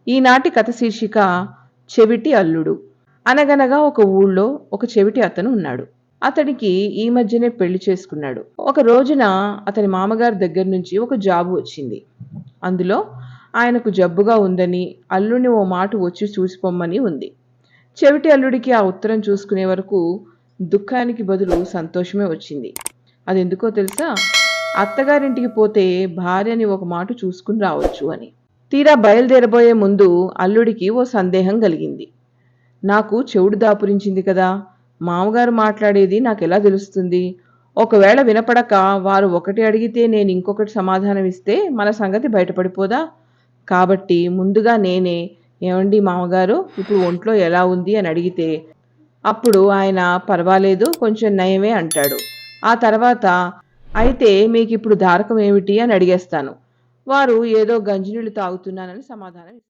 ఈనాటి కథ శీర్షిక చెవిటి అల్లుడు. అనగనగా ఒక ఊళ్ళో ఒక చెవిటి అతను ఉన్నాడు. అతడికి ఈ మధ్యనే పెళ్లి చేసుకున్నాడు. ఒక రోజున అతని మామగారి దగ్గర నుంచి ఒక జాబు వచ్చింది. అందులో ఆయనకు జబ్బుగా ఉందని, అల్లుడిని ఓ మాట వచ్చి చూసిపోమ్మని ఉంది. చెవిటి అల్లుడికి ఆ ఉత్తరం చూసుకునే వరకు దుఃఖానికి బదులు సంతోషమే వచ్చింది. అదెందుకో తెలుసా? అత్తగారింటికి పోతే భార్యని ఒక మాట చూసుకుని రావచ్చు అని. తీరా బయలుదేరబోయే ముందు అల్లుడికి ఓ సందేహం కలిగింది. నాకు చెవుడు దాపురించింది కదా, మామగారు మాట్లాడేది నాకెలా తెలుస్తుంది? ఒకవేళ వినపడక వారు ఒకటి అడిగితే నేను ఇంకొకటి సమాధానం ఇస్తే మన సంగతి బయటపడిపోదా? కాబట్టి ముందుగా నేనే, ఏమండి మామగారు, ఇప్పుడు ఒంట్లో ఎలా ఉంది అని అడిగితే అప్పుడు ఆయన పర్వాలేదు, కొంచెం నయమే అంటాడు. ఆ తర్వాత అయితే మీకిప్పుడు ధారకం ఏమిటి అని అడిగేస్తాను. వారు ఏదో గంజినీళ్ళు తాగుతున్నానని సమాధానం